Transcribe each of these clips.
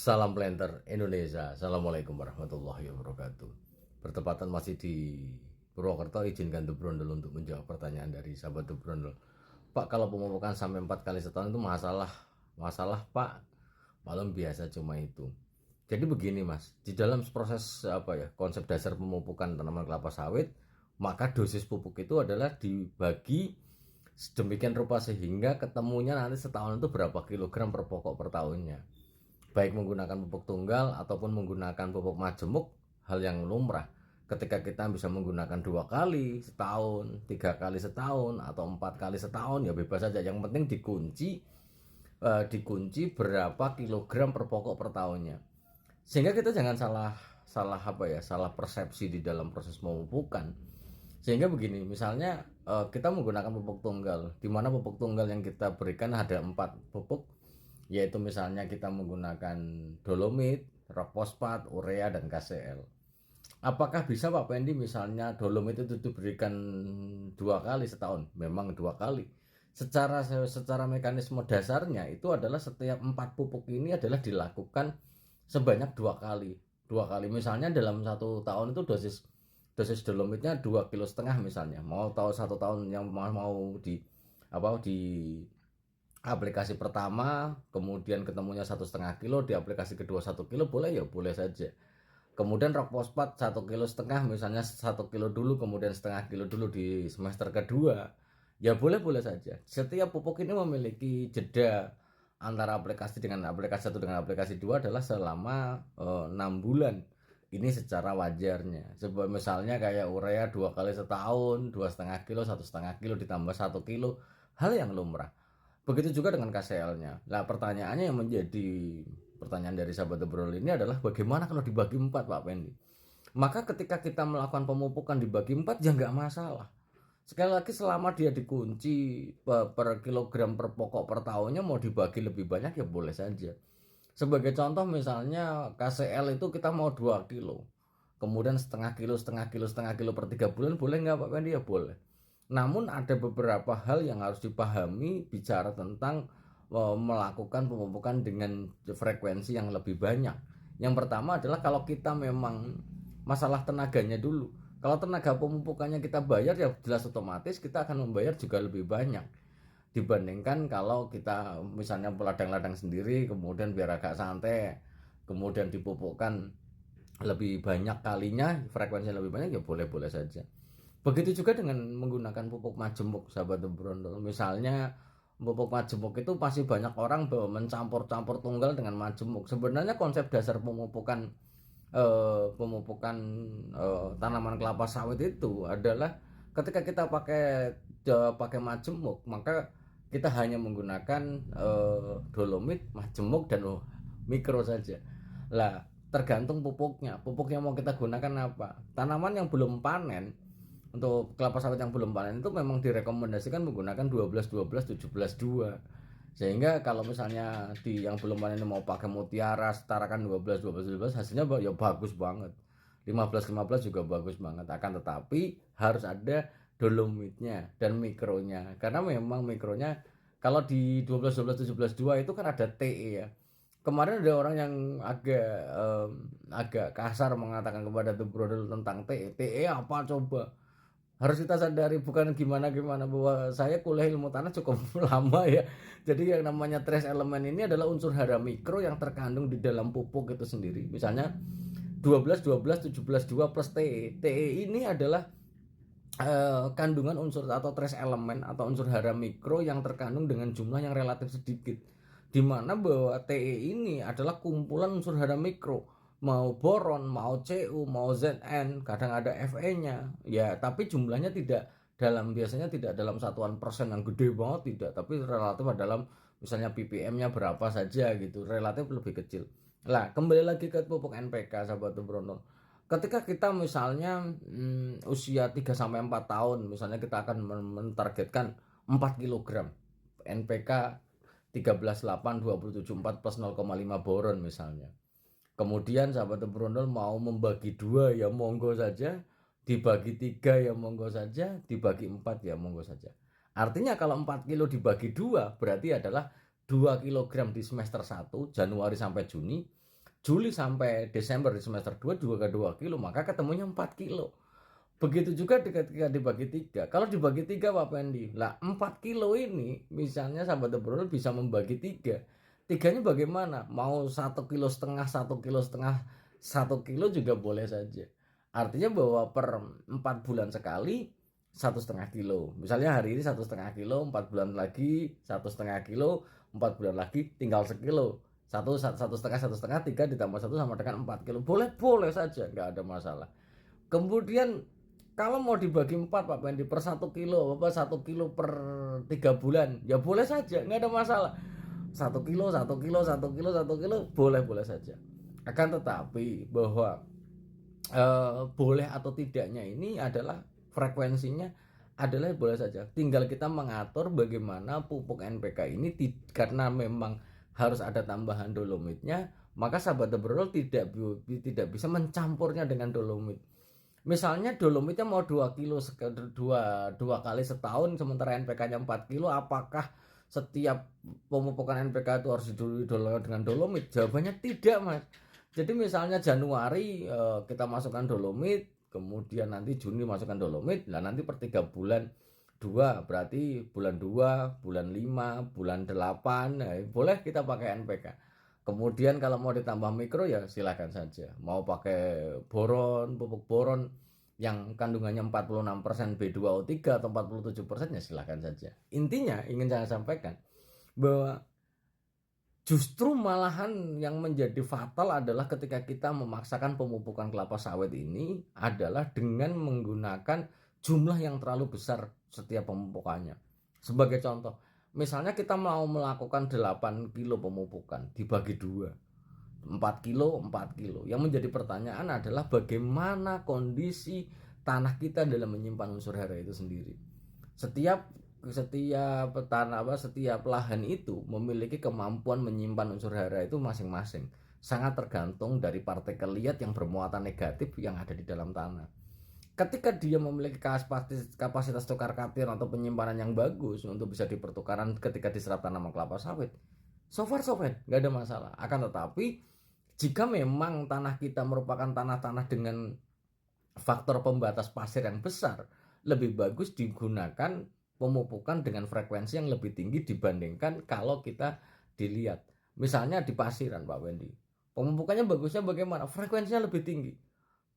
Salam Planter Indonesia. Assalamualaikum warahmatullahi wabarakatuh. Bertepatan masih di Purwokerto, izinkan The Brondol untuk menjawab pertanyaan dari sahabat The Brondol. Pak, kalau pemupukan sampai 4 kali setahun itu masalah Pak? Malam biasa cuma itu. Jadi begini Mas, di dalam proses konsep dasar pemupukan tanaman kelapa sawit, maka dosis pupuk itu adalah dibagi sedemikian rupa sehingga ketemunya nanti setahun itu berapa kilogram per pokok per tahunnya. Baik menggunakan pupuk tunggal ataupun menggunakan pupuk majemuk, hal yang lumrah. Ketika kita bisa menggunakan 2 kali setahun, 3 kali setahun, atau 4 kali setahun, ya bebas saja. Yang penting dikunci berapa kilogram per pokok per tahunnya. Sehingga kita jangan salah persepsi di dalam proses pemupukan. Sehingga begini, misalnya kita menggunakan pupuk tunggal, di mana pupuk tunggal yang kita berikan ada 4 pupuk, yaitu misalnya kita menggunakan dolomit, rock fosfat, urea, dan KCl. Apakah bisa Pak Pendi misalnya dolomit itu diberikan 2 kali setahun? Memang 2 kali. Secara mekanisme dasarnya itu adalah setiap 4 pupuk ini adalah dilakukan sebanyak 2 kali. 2 kali misalnya dalam 1 tahun itu dosis dolomitnya 2,5 kilo misalnya. Mau tahu 1 tahun yang mau di aplikasi pertama, kemudian ketemunya 1,5 kilo, di aplikasi kedua 1 kilo, boleh ya boleh saja. Kemudian rock fosfat 1,5 kilo, misalnya 1 kilo dulu, kemudian setengah kilo dulu di semester kedua, ya boleh saja. Setiap pupuk ini memiliki jeda antara aplikasi dengan aplikasi 1 dengan aplikasi 2 adalah selama 6 bulan. Ini secara wajarnya. Sebab misalnya kayak urea 2 kali setahun, 2,5 kilo, 1,5 kilo ditambah 1 kilo, hal yang lumrah. Begitu juga dengan KCL-nya. Nah, pertanyaannya yang menjadi pertanyaan dari sahabat The Brondol ini adalah bagaimana kalau dibagi 4 Pak Pendi? Maka ketika kita melakukan pemupukan dibagi 4 ya nggak masalah. Sekali lagi selama dia dikunci per kilogram per pokok per tahunnya, mau dibagi lebih banyak ya boleh saja. Sebagai contoh misalnya KCL itu kita mau 2 kilo. Kemudian setengah kilo per 3 bulan, boleh nggak Pak Pendi? Ya boleh. Namun ada beberapa hal yang harus dipahami bicara tentang melakukan pemupukan dengan frekuensi yang lebih banyak. Yang pertama adalah kalau kita memang masalah tenaganya dulu. Kalau tenaga pemupukannya kita bayar, ya jelas otomatis kita akan membayar juga lebih banyak dibandingkan kalau kita misalnya ladang-ladang sendiri, kemudian biar agak santai, kemudian dipupukkan lebih banyak kalinya, frekuensi lebih banyak, ya boleh-boleh saja. Begitu juga dengan menggunakan pupuk majemuk sahabat The Brondol. Misalnya pupuk majemuk itu pasti banyak orang mencampur-campur tunggal dengan majemuk. Sebenarnya konsep dasar pemupukan tanaman kelapa sawit itu adalah ketika kita pakai majemuk, maka kita hanya menggunakan dolomit, majemuk, dan mikro saja. Lah, tergantung pupuknya mau kita gunakan apa. Tanaman yang belum panen, untuk kelapa sawit yang belum panen itu memang direkomendasikan menggunakan 12-12-17-2. Sehingga kalau misalnya yang belum panen mau pakai mutiara, setarakan 12-12-12, hasilnya ya bagus banget. 15-15 juga bagus banget. Akan tetapi harus ada dolomitnya dan mikronya. Karena memang mikronya kalau di 12-12-17-2 itu kan ada TE ya. Kemarin ada orang yang agak kasar mengatakan kepada The Brondol tentang TE. TE apa coba? Harus kita sadari, bukan gimana-gimana, bahwa saya kuliah ilmu tanah cukup lama ya. Jadi yang namanya trace elemen ini adalah unsur hara mikro yang terkandung di dalam pupuk itu sendiri. Misalnya 12-12-17-2 plus TE. TE ini adalah kandungan unsur atau trace elemen atau unsur hara mikro yang terkandung dengan jumlah yang relatif sedikit. Dimana bahwa TE ini adalah kumpulan unsur hara mikro, mau boron, mau Cu, mau Zn, kadang ada Fe-nya ya, tapi jumlahnya biasanya tidak dalam satuan persen yang gede banget, tidak, tapi relatif dalam misalnya ppm-nya berapa saja gitu, relatif lebih kecil. Lah, kembali lagi ke pupuk NPK sahabat The Brondol. Ketika kita misalnya usia 3-4 tahun, misalnya kita akan mentargetkan 4 kg NPK 13-8-27-4 plus 0,5 boron misalnya. Kemudian sahabat The Brondol mau membagi 2 ya monggo saja, dibagi 3 ya monggo saja, dibagi 4 ya monggo saja. Artinya kalau 4 kilo dibagi 2 berarti adalah 2 kg di semester 1 Januari sampai Juni, Juli sampai Desember di semester 2 juga 2 kilo, maka ketemunya 4 kilo. Begitu juga ketika dibagi 3. Kalau dibagi 3 Pak Pendi, lah 4 kilo ini misalnya sahabat obrol bisa membagi 3. Tiganya bagaimana? Mau 1,5 kilo, 1,5 kilo, 1 kilo juga boleh saja. Artinya bahwa per 4 bulan sekali 1,5 kilo. Misalnya hari ini 1,5 kilo, 4 bulan lagi 1,5 kilo, 4 bulan lagi tinggal sekilo. Satu setengah, 3 ditambah 1 sama dengan 4 kilo. Boleh saja, nggak ada masalah. Kemudian kalau mau dibagi 4 Pak Pendi per 1 kilo, 1 kilo per 3 bulan, ya boleh saja, nggak ada masalah. 1 kilo, 1 kilo, 1 kilo, 1 kilo, boleh-boleh saja. Akan tetapi bahwa boleh atau tidaknya ini adalah frekuensinya adalah boleh saja. Tinggal kita mengatur bagaimana pupuk NPK ini karena memang harus ada tambahan dolomitnya, maka sahabat obrol tidak bisa mencampurnya dengan dolomit. Misalnya dolomitnya mau 2 kilo dua kali setahun sementara NPK-nya 4 kilo, apakah setiap pemupukan NPK itu harus didolor dengan dolomit? Jawabannya tidak, Mas. Jadi misalnya Januari kita masukkan dolomit, kemudian nanti Juni masukkan dolomit, nah nanti per 3 bulan 2, berarti bulan 2, bulan 5, bulan 8, nah, boleh kita pakai NPK. Kemudian kalau mau ditambah mikro ya silakan saja. Mau pakai boron, pupuk boron yang kandungannya 46% B2O3 atau 47% ya silakan saja. Intinya ingin saya sampaikan bahwa justru malahan yang menjadi fatal adalah ketika kita memaksakan pemupukan kelapa sawit ini adalah dengan menggunakan jumlah yang terlalu besar setiap pemupukannya. Sebagai contoh, misalnya kita mau melakukan 8 kilo pemupukan dibagi 2, 4 kilo, 4 kilo. Yang menjadi pertanyaan adalah bagaimana kondisi tanah kita dalam menyimpan unsur hara itu sendiri. Setiap lahan itu memiliki kemampuan menyimpan unsur hara itu masing-masing. Sangat tergantung dari partikel liat yang bermuatan negatif yang ada di dalam tanah. Ketika dia memiliki kapasitas tukar kation atau penyimpanan yang bagus untuk bisa dipertukaran ketika diserap tanaman kelapa sawit, so far nggak ada masalah. Akan tetapi jika memang tanah kita merupakan tanah-tanah dengan faktor pembatas pasir yang besar, lebih bagus digunakan pemupukan dengan frekuensi yang lebih tinggi dibandingkan kalau kita dilihat. Misalnya di pasiran Pak Wendy, pemupukannya bagusnya bagaimana? Frekuensinya lebih tinggi,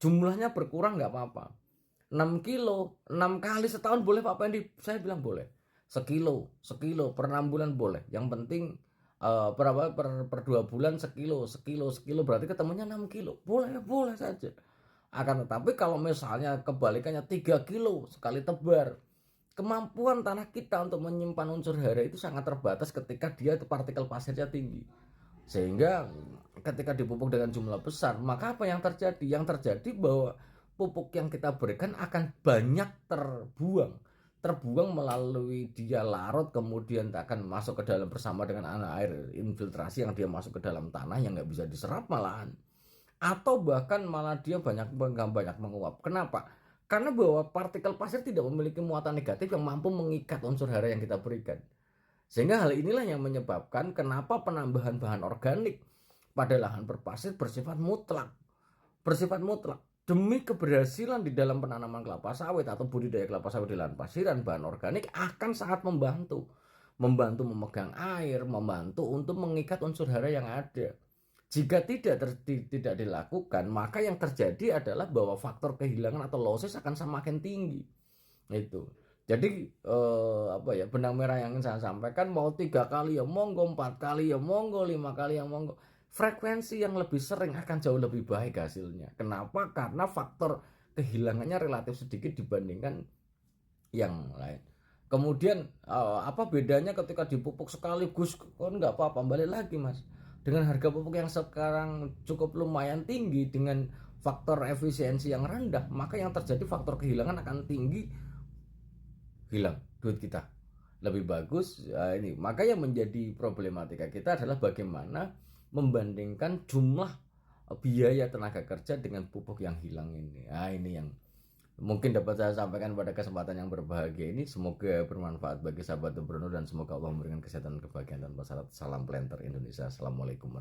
jumlahnya berkurang nggak apa-apa. 6 kilo, 6 kali setahun boleh Pak Pendi? Saya bilang boleh. Sekilo per 6 bulan boleh. Yang penting per 2 bulan sekilo berarti ketemunya 6 kilo. Boleh saja. Akan tetapi kalau misalnya kebalikannya 3 kilo sekali tebar, kemampuan tanah kita untuk menyimpan unsur hara itu sangat terbatas ketika dia partikel pasirnya tinggi. Sehingga ketika dipupuk dengan jumlah besar, maka apa yang terjadi? Yang terjadi bahwa pupuk yang kita berikan akan banyak terbuang melalui dia larut, kemudian akan masuk ke dalam bersama dengan air infiltrasi yang dia masuk ke dalam tanah yang nggak bisa diserap malahan, atau bahkan malah dia banyak menguap. Kenapa? Karena bahwa partikel pasir tidak memiliki muatan negatif yang mampu mengikat unsur hara yang kita berikan. Sehingga hal inilah yang menyebabkan kenapa penambahan bahan organik pada lahan berpasir bersifat mutlak demi keberhasilan di dalam penanaman kelapa sawit atau budidaya kelapa sawit di lahan pasiran. Bahan organik akan sangat membantu memegang air, membantu untuk mengikat unsur hara yang ada. Jika tidak dilakukan, maka yang terjadi adalah bahwa faktor kehilangan atau losses akan semakin tinggi. Itu. Jadi benang merah yang ingin saya sampaikan, mau 3 kali ya monggo, 4 kali ya monggo, 5 kali ya monggo. Frekuensi yang lebih sering akan jauh lebih baik hasilnya. Kenapa? Karena faktor kehilangannya relatif sedikit dibandingkan yang lain. Kemudian apa bedanya ketika dipupuk sekaligus? Kan nggak apa-apa, balik lagi Mas. Dengan harga pupuk yang sekarang cukup lumayan tinggi dengan faktor efisiensi yang rendah, maka yang terjadi faktor kehilangan akan tinggi, hilang duit kita. Lebih bagus ini. Maka yang menjadi problematika kita adalah bagaimana membandingkan jumlah biaya tenaga kerja dengan pupuk yang hilang ini. Nah, ini yang mungkin dapat saya sampaikan pada kesempatan yang berbahagia ini. Semoga bermanfaat bagi sahabat Bruno dan semoga Allah memberikan kesehatan, kebahagiaan dan syarat. Salam Planter Indonesia. Assalamualaikum.